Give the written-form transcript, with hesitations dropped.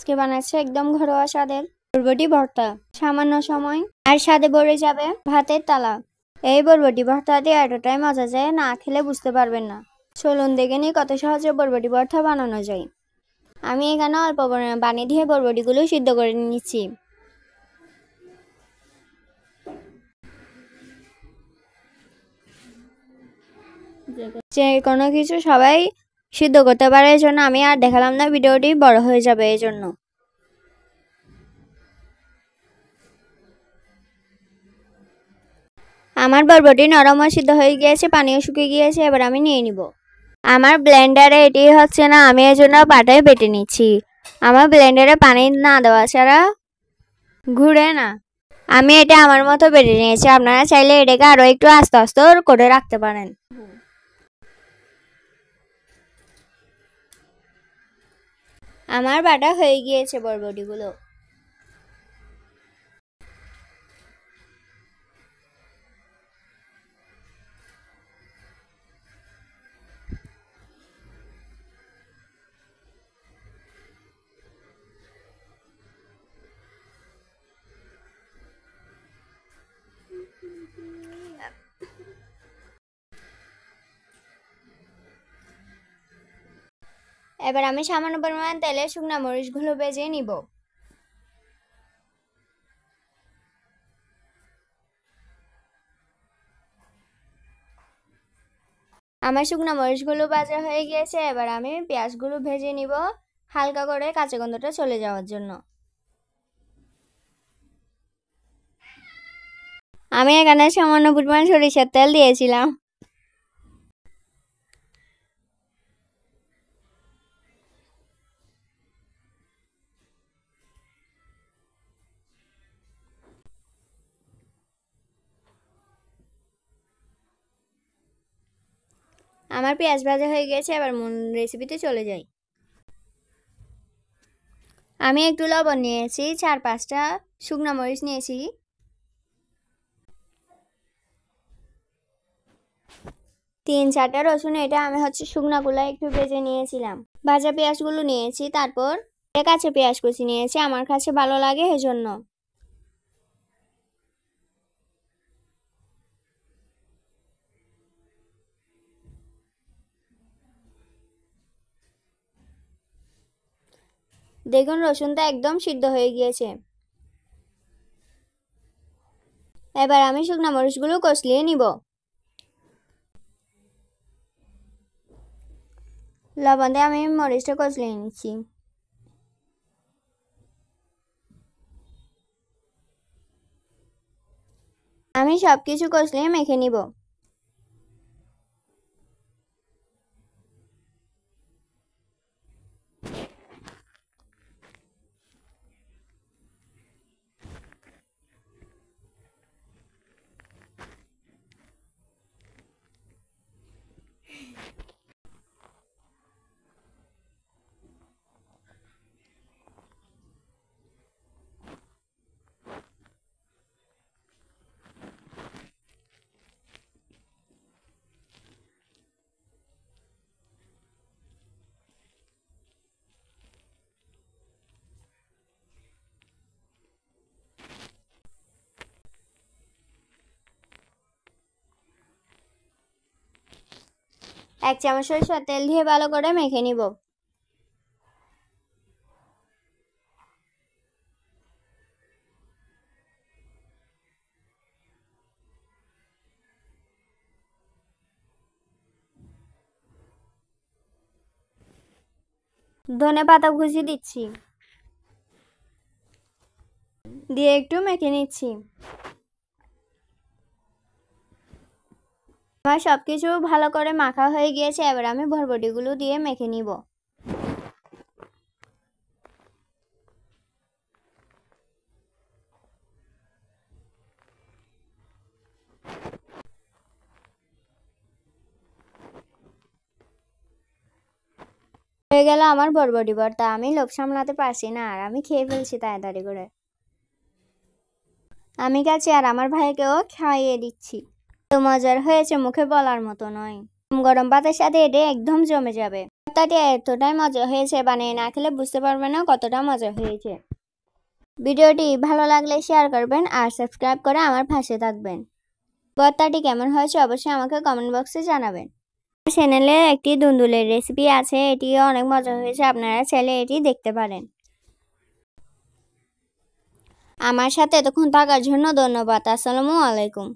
আজকে বানাচ্ছে একদম ঘরোয়া স্বাদের বরবটি ভর্তা। সামান্য সময় আর স্বাদে ভরে যাবে ভাতের থালা। এই বরবটি ভর্তা দিয়ে এতটাই মজা যায়, না খেলে বুঝতে পারবেন না। চলুন দেখে নিই কত সহজে বরবটি ভর্তা বানানো যায়। আমি এখানে অল্প পানি দিয়ে বরবটিগুলো সিদ্ধ করে নিচ্ছি। যে কোনো কিছু সবাই সিদ্ধ করতে পারে, এই জন্য আমি আর দেখালাম না, ভিডিওটি বড় হয়ে যাবে এই জন্য। আমার বরবটি নরম ও সিদ্ধ হয়ে গিয়েছে, পানিও শুকিয়ে গিয়েছে। এবার আমি নিয়ে নিব। আমার ব্লেন্ডারে এটি হচ্ছে না, আমি এই জন্য পাটায় বেটে নিচ্ছি। আমার ব্লেন্ডারে পানি না দেওয়া ছাড়া ঘুরে না। আমি এটা আমার মতো বেটে নিয়েছি, আপনারা চাইলে এটাকে আরো একটু আস্তে আস্তে করে রাখতে পারেন। আমার বাটা হয়ে গিয়েছে বরবটিগুলো। এবার আমি সামান্য পরিমাণ তেলে শুকনো মরিচগুলো ভেজে নিব। আমার শুকনো মরিচগুলো ভাজা হয়ে গিয়েছে। এবার আমি পেঁয়াজগুলো ভেজে নিব হালকা করে, কাঁচা গন্ধটা চলে যাওয়ার জন্য। আমি এখানে সামান্য পরিমাণ সরিষার তেল দিয়েছিলাম। আমার পেঁয়াজ ভাজা হয়ে গেছে, এবার মূল রেসিপিতে চলে যাই। আমি একটু লবণ নিয়েছি, 4-5টা শুকনো মরিচ নিয়েছি, 3-4টা রসুন। এটা আমি শুকনাগুলো একটু ভেজে নিয়েছিলাম। ভাজা পেঁয়াজগুলো নিয়েছি, তারপর কাঁচা পেঁয়াজ কুচি নিয়েছি, আমার কাছে ভালো লাগে এজন্য। দেখুন রসুনটা একদম সিদ্ধ হয়ে গিয়েছে। এবার আমি শুকনো মরিচগুলো কষলিয়ে নিব। লবণ দিয়ে আমি মরিচটা কষলিয়ে নিচ্ছি। আমি সবকিছু কষলিয়ে মেখে নিব। এক চামচ সরিষার তেল দিয়ে ভালো করে মেখে নিব। ধনেপাতা কুচি দিচ্ছি, দিয়ে একটু মেখে নিচ্ছি। আমার সবকিছু ভালো করে মাখা হয়ে গিয়েছে, এবার আমি বরবটিগুলো দিয়ে মেখে নিব। হয়ে গেল আমার বরবটি ভর্তা। আমি লোভ সামলাতে পারছি না, আর আমি খেয়ে ফেলছি তাড়াতাড়ি করে। আমি কাছে আর আমার ভাইকেও খাইয়ে দিচ্ছি। তো মজার হয়েছে, মুখে বলার মতো নয়। গরম ভাতের সাথে এটা একদম জমে যাবে। ভর্তাটি এতটাই মজা হয়েছে, বানিয়ে না খেলে বুঝতে পারবেন না কতটা মজা হয়েছে। ভিডিওটি ভালো লাগলে শেয়ার করবেন আর সাবস্ক্রাইব করে আমার পাশে থাকবেন। ভর্তাটি কেমন হয়েছে অবশ্যই আমাকে কমেন্ট বক্সে জানাবেন। চ্যানেলে একটি দুন্দুলের রেসিপি আছে, এটিও অনেক মজা হয়েছে, আপনারা চাইলে এটি দেখতে পারেন। আমার সাথে এতক্ষণ থাকার জন্য ধন্যবাদ। আসসালামু আলাইকুম।